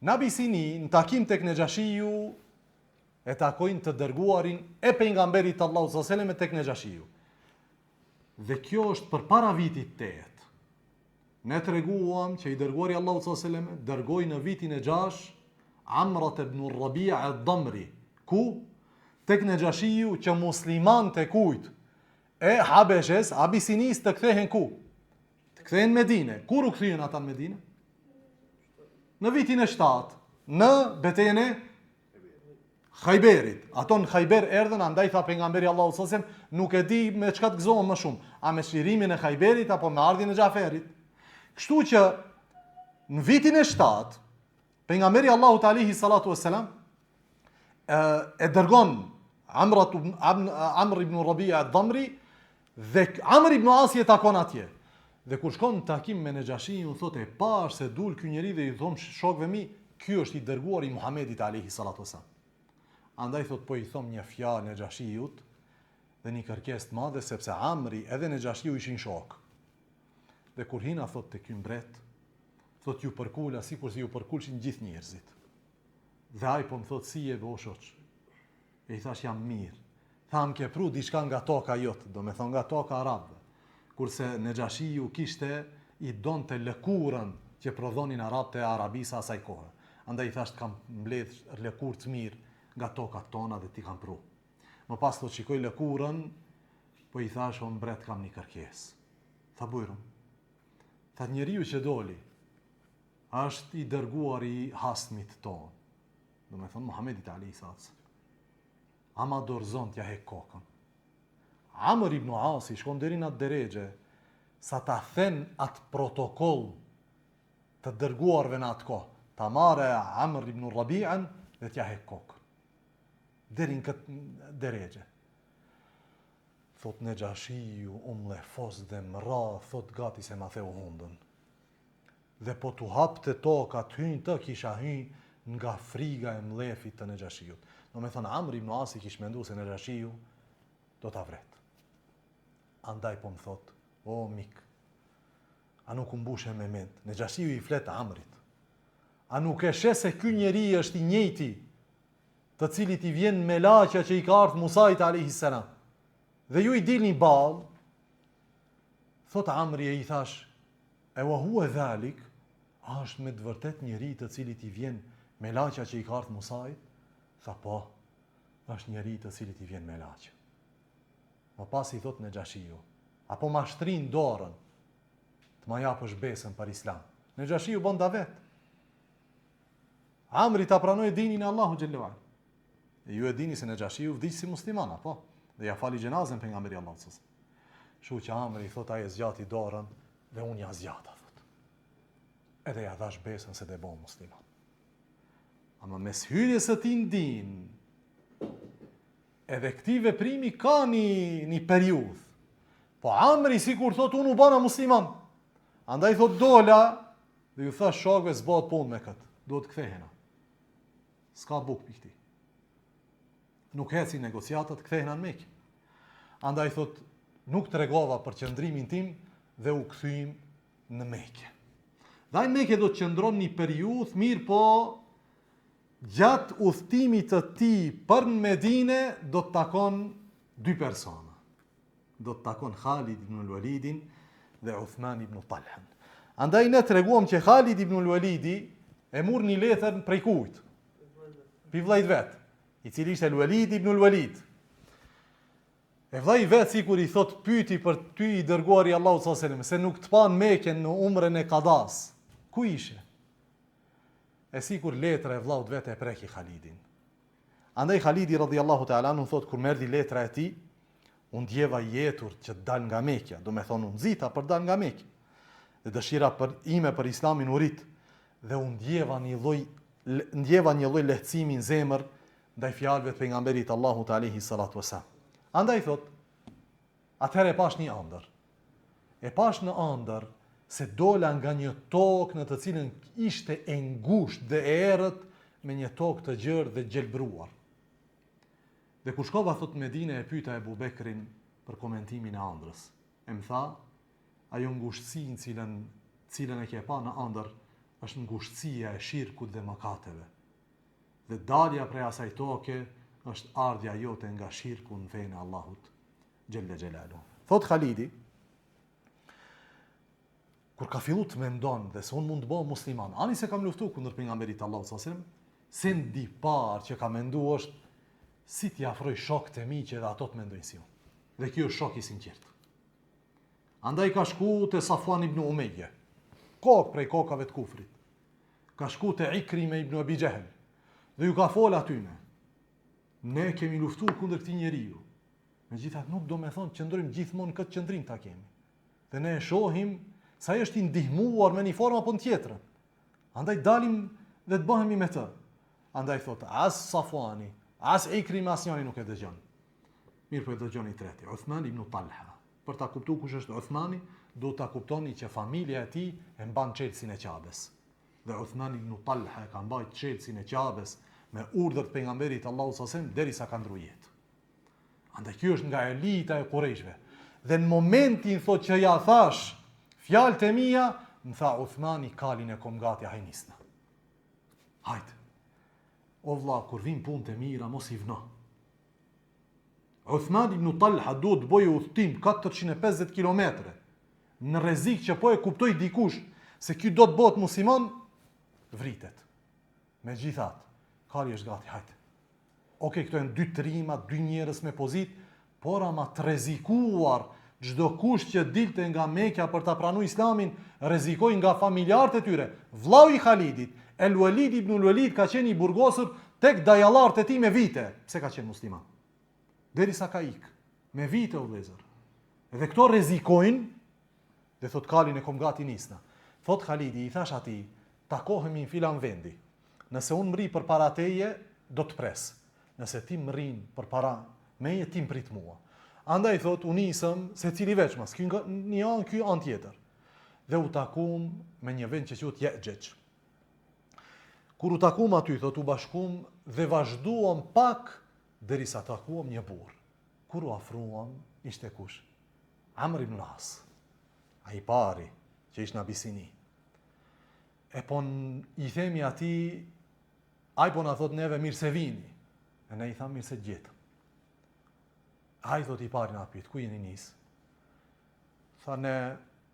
Në Abisini, në takim tek Nexhashiu, e takojnë të dërguarin e pejgamberit Allahu sallallahu alaihi wasallam tek Nexhashiu. Dhe kjo është përpara vitit 8. Ne treguam që i dërguari Allahu sallallahu alaihi wasallam dërgoi në vitin e 6 Amrat ibn Rabi' ad-Damri, ku tek Nexhashiu që musliman të kujt e Habeshes, Abisinis të kthehen ku? Të kthehen Medine. Kur u kthyen ata në Medine? Në vitin e 7, në betejën e Khajberit. Ato në Khajber erdhën, andaj tha pejgamberi Allahu sallallahu alaihi wasallam, nuk e di me çka të gëzohen më shumë, a me çlirimin e Khajberit apo me ardhin e Xhaferit. Kështu që në vitin e 7, pejgamberi Allahut alayhi salatu wassalam e dërgon Amr ibn Rabi'a ad-Damri dhe Amr ibn Asi e takon atje. Dhe kur shkon në takim me Nejashin, u thotë, e pash se dul ky njeri dhe i thon shokëve mi, ky është i dërguar i Muhamedit alayhi salatu wasalam. Andaj thot, po i thom një fjalë Nejashijut dhe një kërkesë të madhe, sepse Amri edhe Nejashiu ishin shok. Dhe kur hina thot te ky mbret, thot ju përkula sikur si ju përkulshin gjithë njerëzit. Dhe ai po më thot, si je o shoq? E i thash, jam mirë. Tham ke pru diçka nga toka jote, do me thonë nga toka arabëve. Kurse Nejashiu kishte i donte lëkurën që prodhonin arabët e Arabisë asaj kohe. Andaj i thash, kam mbledh lëkurë të mirë nga tokat tona dhe ti kam pru. Më pas thot, shikoj lëkurën, po i thash, o mbret, kam një kërkesë. Tha, bujrum. Tha, njeriu që doli është i dërguar i hasmit tonë. Do me thonë Muhamedit alayhi salatu. Ama dorëzon t'ja hek kokën. Amr ibn Asi shkon deri në atë deregje sa ta then atë protokoll të dërguarve në atë kohë. Ta marrë Amr ibn Rabi'an dhe t'ja hek kokën. Deri në këtë deregje. Thot Nejashiu, lefos dhe mëra, thot gati se ma theu hundën. Dhe po t'u hapte toka t'hyjnë të kisha hyjnë nga friga e mlefit të Nejashiut. Do me thënë, Amr ibn Asi kish mendu se Nejashiu do t'a vret. Andaj po më thot, o mik, a nuk mbushe me mend. Nejashiu i flet Amrit. A nuk e she se ky njeri është i njëjti të cilit i vjen me laqja që i ka ardhur Musait alayhi salam. Dhe ju i dilni ball. Thot Amri e i thash, e wa huwa dhalik, a është me të vërtet njeri të cilit i vjen me laqja që i ka ardhur Musait? Tha po, është njeri të cilit i vjen me laqja. Më pas i thot Nejashiu, apo ma shtrin dorën të ma japësh besën për Islam. Nejashiu bon da vet. Amri ta pranoi dinin e Allahu xhallahu ala. E ju e dini se Nejashiu vdiq si musliman, apo? Dhe ja fali gjenazën pejgamberit Allahut sallallahu alaihi wasallam. Shu që Amri thot, ai e zgjati dorën dhe unë ja zgjata, thot. Edhe ja dhash besën se dhe bon musliman. Ama mes hyrjes së tij në din, edhe këtij veprimi ka një periudhë. Po Amri sikur thot, unë u bana musliman. Andaj thot, dola dhe ju thash shokëve, s'bëhet punë me këtë. Duhet kthehena. S'ka buk për këti. Nuk heci negociatat, kthehena në Mekë. Andaj thot, nuk tregova për qëndrimin tim dhe u kthym në Mekë. Dhe në Mekë do të qëndron një periudhë, mirë po gjatë udhëtimit të tij për në Medine do të takon dy persona. Do të takon Khalid ibn al-Walidin dhe Uthman ibn Talhan. Andaj ne treguam që Khalid ibn al-Walidi e mur një letër prej kujt? Pi vllait vet, i cili ishte al-Walid ibn al-Walid. E vllai vet sikur i thot pyeti për ty i dërguari Allahu sallallahu alaihi wasallam, se nuk të pa në Mekën në umrën e Qadas. Ku ishe? E sikur letra e vllaut vet e preki Khalidin. Andaj Khalidi radhiyallahu ta'ala anhu thot, kur më erdhi letra e tij, unë ndjeva jetur që të dal nga Mekja, do me thonë unë nxita për dal nga Mekja. Dhe dëshira ime për Islamin u rit, dhe unë ndjeva një lloj lehtësimi në zemër ndaj fjalëve të pejgamberit Allahut alayhi salatu wasallam. Andaj thot, atëherë e pash një ëndër. E pash në ëndër se dola nga një tokë në të cilën ishte e ngushtë dhe e errët me një tokë të gjerë dhe gjelbruar. Dhe kur shkova thot në Medinë e pyeta Ebu Bekrin për komentimin e ëndrës. E më tha, ajo ngushtësi në cilën e ke pa në ëndër është ngushtësia e shirkut dhe mëkateve. Dhe dalja prej asaj toke është ardhja jote nga shirku në fenë e Allahut xhelle xhelalu. Thot Khalidi, kur ka fillu të mendon dhe se unë mund të bëhem musliman, ani se kam luftu kundër pejgamberit Allahut sallallahu alaihi wasallam, se ndi parë që ka mendu është si t'i afroj shokët e mi që edhe ato të mendojnë si unë. Dhe kjo është shok i sinqert. Andaj ka shku te Safwan ibn Umayya, kokë prej kokave të kufrit. Ka shku te Ikrime ibn Abi Jahl dhe ju ka fol atyne. Ne kemi luftu kundër këtij njeriu. Megjithatë nuk do me thonë qëndrojmë gjithmonë këtë qëndrim ta kemi. Dhe ne e shohim sa është i ndihmuar me një formë apo në tjetrën. Andaj dalim dhe të bëhemi me të. Andaj thot, as Safuani, as Ikrimi, as njani nuk e dëgjon. Mirë po e dëgjon i treti, Uthman ibn Talha. Për ta kuptuar kush është Uthmani, do ta kuptoni që familja e tij e mban çelësin e Qabes. Dhe Uthman ibn Talha ka mbajt çelësin e Qabes me urdhër të pejgamberit Allahu sallallahu alaihi wasallam derisa ka ndruar jetë. Andaj ky është nga elita e Qurayshve. Dhe në momentin thot që ja thash fjalët e mia, më tha Uthmani, kalin e kom gati, haj nisna. Hajde. O vlla, kur vin punët e mira, mos i vëno. Uthman ibn Talha duhet të bëjë udhtim 450 kilometre në rrezik që po e kuptoj dikush se ky do të bëhet musliman, vritet. Megjithatë, kali është gati, hajde. Okej, këto janë 2 trima, 2 njerëz me pozit, por ama të rrezikuar çdo kush që dilte nga Mekja për ta pranuar Islamin, rrezikoi nga familjarët e tyre. Vllau i Khalidit, El Walid ibn Walid, ka qenë i burgosur tek dajallarët e tij me vite, pse ka qenë musliman. Derisa ka ik, me vite o vëllezër. Dhe këto rrezikojnë, dhe thot kalin e kom gati nisna. Thot Khalidi, i thash atij, takohemi në filan vendi. Nëse unë mri për para teje, do të pres. Nëse ti mrin për para meje, ti mprit mua. Andaj thot, unë nisëm se cili veçmas, ky një anë, ky anë tjetër. Dhe u takum me një vend që quhet Ya'juj. Kur u takum aty, thot, u bashkum dhe vazhduam pak derisa takuam një burr. Kur u afruam, ishte kush? Amr ibn al-As. Ai pari që ishte në Abisini. E po i themi atij, ai po na thot neve mirë se vini. E ne i tham mirë se gjetëm. Ai thot i pari na pyet, ku jeni nis? Tha ne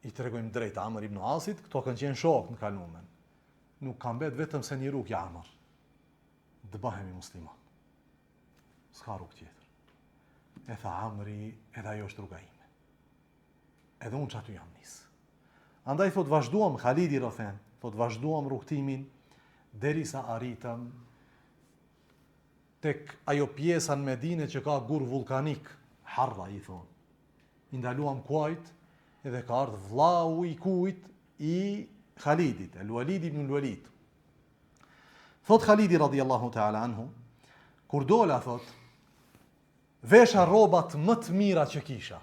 i tregojmë drejt Amr ibn Asit, këto kanë qenë shok në kalumen. Nuk ka mbet vetëm se një rrugë Amr. Të bëhemi musliman. S'ka rrugë tjetër. E tha Amri, edhe ajo është rruga ime. Edhe unë që aty jam nis. Andaj thot vazhduam, Khalidi rrothen, thot vazhduam rrugtimin derisa arritëm tek ajo pjesa në Medinë që ka gur vulkanik, Harra i thon. I ndaluam kuajt edhe ka ardhur vllau i kujt i Khalidit, El Walid ibn Walid. Thot Khalidi radhiyallahu ta'ala anhu, kur dola thot, vesha rrobat më të mira që kisha.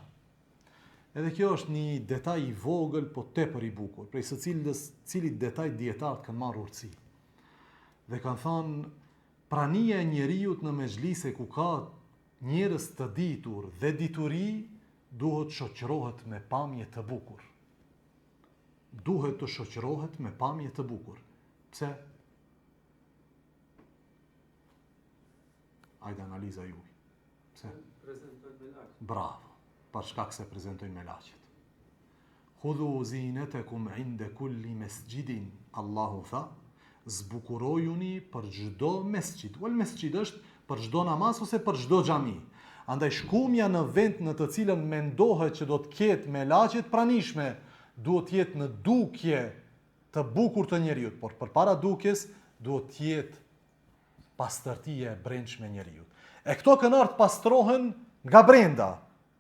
Edhe kjo është një detaj i vogël, po tepër i bukur, prej së cilit detaj dietarët kanë marrë urtësi. Dhe kanë thënë, prania e njeriut në mezhlise ku ka njerëz të ditur dhe dituri, duhet shoqërohet me pamje të bukur. Duhet të shoqërohet me pamje të bukur. Pse? Ajde analiza juaj. Pse? Bravo. Për shkak se prezantojnë me laqet. Khudhu zinatakum inda kulli masjidin, Allahu tha, zbukurojuni për çdo mesjid. Wal mesjid është për çdo namaz ose për çdo xhami. Andaj shkumja në vend në të cilën mendohet që do të ketë me laqet pranishme, duhet të jetë në dukje të bukur të njeriut, por përpara dukjes duhet të jetë pastërtia e brendshme e njeriut. E këto kanë ardhur pastrohen nga brenda,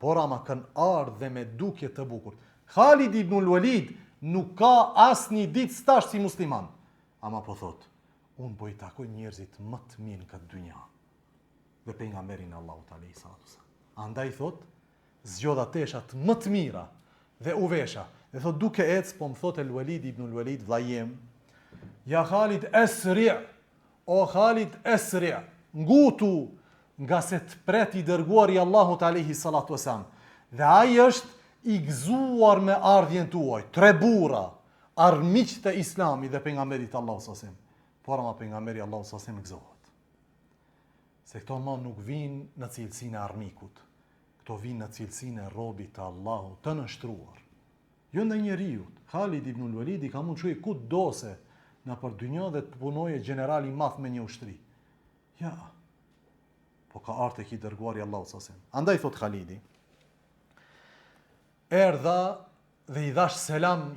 por ama kanë ardhur dhe me dukje të bukur. Khalid ibn Walid nuk ka asnjë ditë stash si musliman, ama po thot, unë po i takoj njerëzit më të mirë në këtë dynja. Dhe pejgamberin Allahut alayhi salatu wasallam. Andaj thot, zgjodha teshat më të mira dhe u vesha. Dhe thot, duke ec, po më thot El Walid ibn Walid, vllajem, ja Khalid esri, o Khalid esri, ngutu, nga se të pret i dërguari Allahut alayhi salatu wasallam. Dhe ai është i gëzuar me ardhjen tuaj, 3 burra, armiqtë e Islamit dhe pejgamberit Allahut sallallahu alaihi wasallam. Por ama pejgamberi Allahut sallallahu alaihi wasallam gëzohet. Se këto më nuk vinë në cilësinë e armikut. Këto vinë në cilësinë e robit të Allahut të nështruar. Jo ndaj njeriut. Khalid ibn Walid ka mund çuaj ku dose në për dynjë dhe të punoje general i madh me një ushtri. Ja. Po ka ardhur tek i dërguari Allahut sallallahu alaihi wasallam. Andaj thot Khalidi, erdha dhe i dhash selam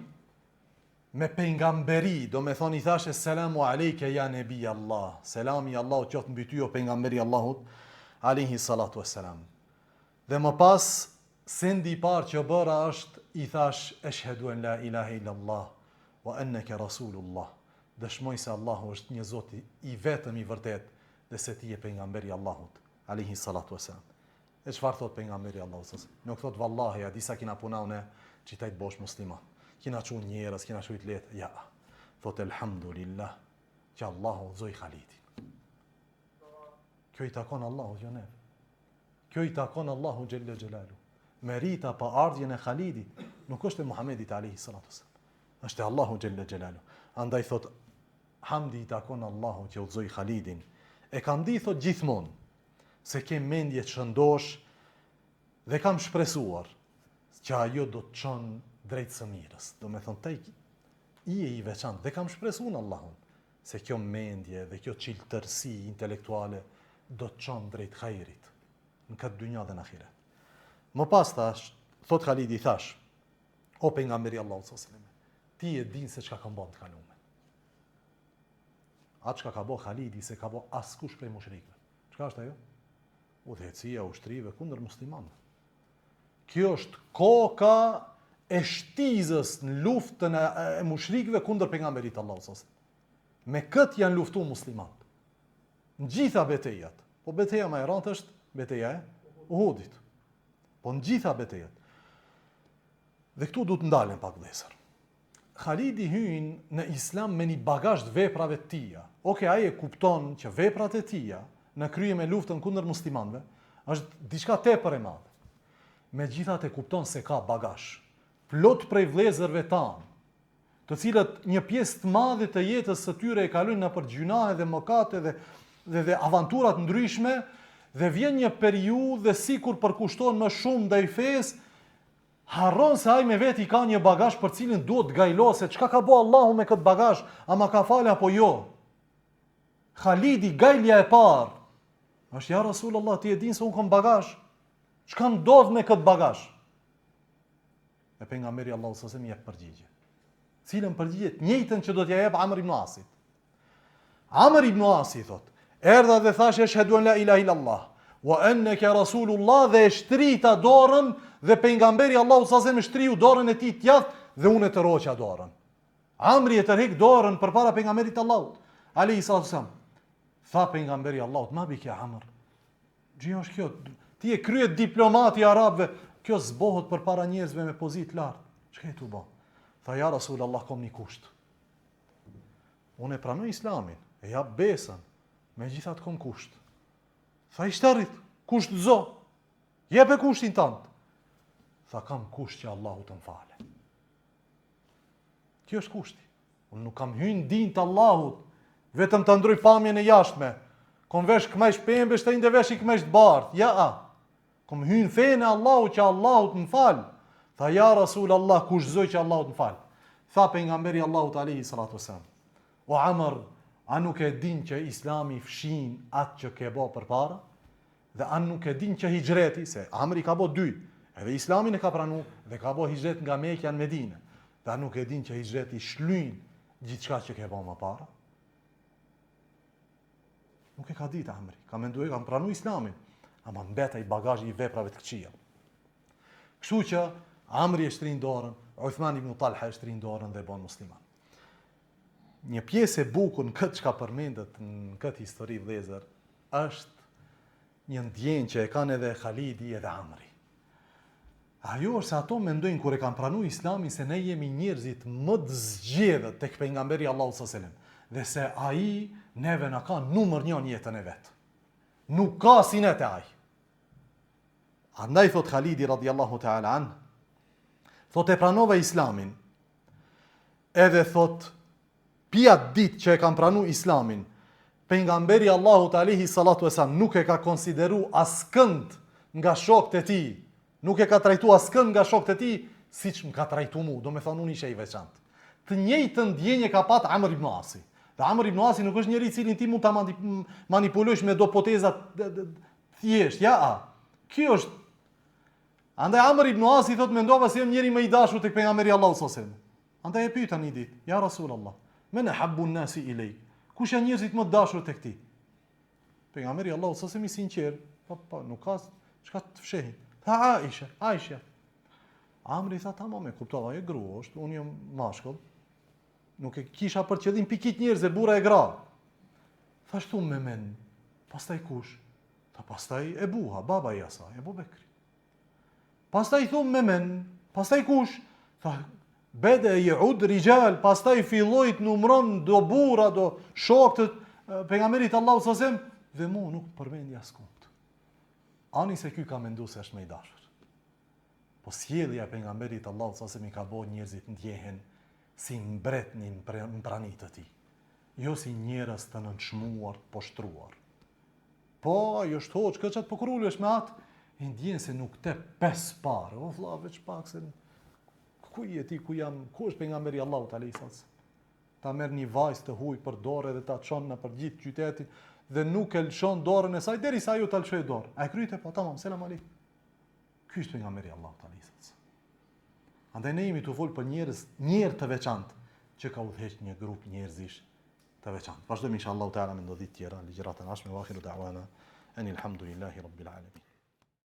me pejgamberi, do me thonë i thashe selamu alejke ja nebi Allah, selami Allahut qoftë mbi ty o pejgamberi Allahut alayhi salatu wassalam. Dhe më pas sendi i parë që bëra është i thash eshhedu en la ilaha illallah wa annaka rasulullah. dëshmoj se Allahu është një Zot i vetëm i vërtet dhe se ti je pejgamberi Allahut alayhi salatu wasalam. E çfarë thot pejgamberi Allahut? Nuk thot vallahi, a disa kina punau ne qitajt bosh musliman. Kina çu njerëz, kina shujt let. Ja. Thot elhamdulillah që Allahu zoi Khalidin. Kjo i takon Allahu jo ne. Kjo i takon Allahu xhella xhelalu. Merita pa ardhjen e Khalidit nuk është e Muhamedit alayhi salatu wasalam. Është e Allahu xhella xhelalu. Andaj thot hamdi i takon Allahu që udhzoi Khalidin. E kam di thot gjithmonë se kem mendje të shëndosh dhe kam shpresuar që ajo do të çon drejt së mirës. Do me thonë taj i veçantë dhe kam shpresuar në Allahun se kjo mendje dhe kjo çiltërsi intelektuale do të çon drejt hajrit në këtë dynja dhe në ahiret. Më pas thash, thot Khalidi thash, o pejgamberi Allahu sallallahu alaihi wasallam, ti e din se çka ka bën të kaluar. Atë çka ka bë Khalidi se ka bë askush prej mushrikëve. Çka është ajo? Udhëhecia ushtrive kundër muslimanëve. Kjo është koka e shtizës në luftën e mushrikëve kundër pejgamberit Allahu sallallahu alaihi wasallam. Me këtë janë luftuar muslimanët. Në gjitha betejat. Po beteja më e rëndë është beteja e Uhudit. Po në gjitha betejat. Dhe këtu du të ndalen pak vlesër. Khalidi hyn në islam me një bagazh të veprave të tija. Ai e kupton që veprat e tija në krye me luftën kundër muslimanëve është diçka tepër e madhe. Megjithatë e kupton se ka bagazh. Plot prej vëllezërve tanë, të cilët një pjesë të madhe të jetës së tyre e kalojnë nëpër gjunahe dhe mëkate dhe avanturat ndryshme, dhe vjen një periudhë dhe sikur përkushton më shumë ndaj fesë, harron se ai me veti ka një bagazh për cilin duhet të gajlose. Çka ka bëu Allahu me këtë bagazh? A ma ka fal apo jo? Khalidi gajlja e parë është ja Rasulullah, ti e din se unë kam bagazh. Çka ndodh me këtë bagazh? E pejgamberi Allahu sallallahu alaihi wasallam jep përgjigje. Cilën përgjigje? Të njëjtën që do t'ja jep Amr ibn Asit. Amr ibn Asi thot, erdha dhe thash ashhadu an la ilaha illallah wa annaka rasulullah, dhe e shtrita dorën dhe pejgamberi Allahu sallallahu alaihi wasallam shtriu dorën e tij tjath dhe unë e tërhoqa dorën. Amri e tërheq dorën përpara pejgamberit Allahut alayhi salatu wasallam. Tha pejgamberi Allahut, ma bike Amr? Gjë është kjo? Ti e kryet diplomati arabëve, kjo zbohet përpara njerëzve me pozitë lartë. Çka e tu bë? Tha ja Rasulullah, kom një kusht. Unë e pranoj islamin, e jap besën, megjithatë kom kusht. Tha i shtarit, kusht zo, jepe kushtin tënd. Tha kam kusht që Allahu të më fale. Kjo është kushti. Unë nuk kam hyrë në din të Allahut, vetëm të ndroj pamjen e jashtme. Kom vesh këmajsh pembe, shtë inde vesh i këmajsh të bardh. Ja, kom hyrë në fejnë e Allahut që Allahut më falë. Tha ja Rasul Allah, kush zoj që Allahut më falë. Tha pejgamberi Allahut alayhi salatu wasalam, o Amr, a nuk e din që Islami fshin atë që ke bë përpara? Dhe a nuk e din që hijreti, se Amri ka bë dy, edhe Islamin e ka pranu dhe ka bë hijret nga Mekja në Medinë. Dhe a nuk e din që hijreti shlyn gjithçka që ke bë më para? Nuk e ka ditë Amri, ka menduar ka pranu Islamin, ama mbeta i bagazhi i veprave të këqija. Kështu që Amri e shtrin dorën, Uthman ibn Talha e shtrin dorën dhe bon musliman. Një pjesë e bukur në këtë çka përmendet në këtë histori vëllezër është një ndjenjë që e kanë edhe Khalidi edhe Amri. Ajo është se ato mendojnë kur e kanë pranuar Islamin se ne jemi njerëzit më të zgjedhët tek pejgamberi Allahu sallallahu alaihi wasallam dhe se ai neve na ka numër 1 jetën e vet. Nuk ka si ne te ai. Andaj thot Khalidi radiallahu ta'ala an, thot e pranova Islamin, edhe thot pijat ditë që e kam pranu Islamin, pejgamberi Allahut alayhi salatu wasalam nuk e ka konsideru askënd nga shokët e tij, nuk e ka trajtu askënd nga shokët e tij siç më ka trajtu mu, do me thonë unë isha i veçantë. Të njëjtën ndjenjë ka pat Amr ibn Asi. Dhe Amr ibn Asi nuk është njëri i cili ti mund ta manipulosh me do poteza thjesht, ja. Kjo është. Andaj Amr ibn Asi thot mendova se jam njëri më i dashur tek pejgamberi Allahu sallallahu alaihi wasallam. Andaj e pyeta një ditë, ja Rasulullah, men habbu an-nasi ilay. Kush janë njerëzit më të dashur tek ti? Pejgamberi Allahu sallallahu alaihi wasallam i sinqert, po nuk ka çka të fshehin. Tha Aisha. Amri tha tamam, e kuptova, e grua është, unë jam mashkull. nuk e kisha për qëllim pikit njerëz e burra e gra. Thash thumë me men, pastaj kush? Tha pastaj e buha, baba i asaj, Ebu Bekri. Pastaj thumë me men, pastaj kush? Tha bede i ud rijal, pastaj filloi të numëron do burra, do shokët pejgamberit Allahu sallallahu alaihi wasallam, dhe mu nuk përmendi askund. Ani se ky ka menduar se është më i dashur. Po sjellja e pejgamberit Allahu sallallahu alaihi wasallam i ka bëu njerëzit ndjehen si mbretnin në pranitë të tij. Jo si njerëz të nënçmuar, poshtruar. Po, ajo është hoç, këçat po krulesh me atë, e ndjen se nuk te pes parë. O vlla, veç pak se ku je ti, ku jam, ku është pejgamberi Allahut alayhis salam. Ta merr një vajzë të huaj për dorë dhe ta çon në për gjithë qytetin dhe nuk e lëshon dorën e saj derisa ajo ta lëshoj dorë. Ai kryte po tamam, selam aleikum. Ky është pejgamberi Allahut alayhis salam. Andaj ne jemi të folë për njerëz të veçantë që ka udhëheq një grup njerëzish të veçantë. Vazhdojmë inshallah taala me ndodhi të tjera, ligjëratën ashme wa akhiru da'wana anil hamdulillahi rabbil alamin.